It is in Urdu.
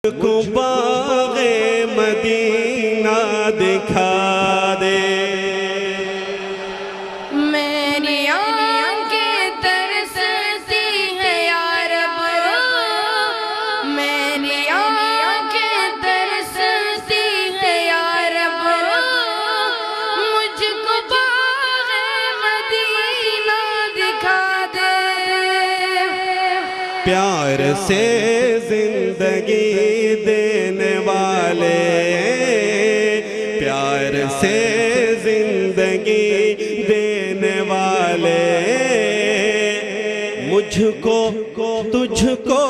کو باغ مدینہ دکھا دے، میری آنکھیں ترستی ہیں یا رب، میری آنکھیں ترستی ہیں یا رب، مجھ کو باغ مدینہ دکھا دے۔ پیار سے زندگی دینے والے، پیار سے زندگی دینے والے، مجھ کو تجھ کو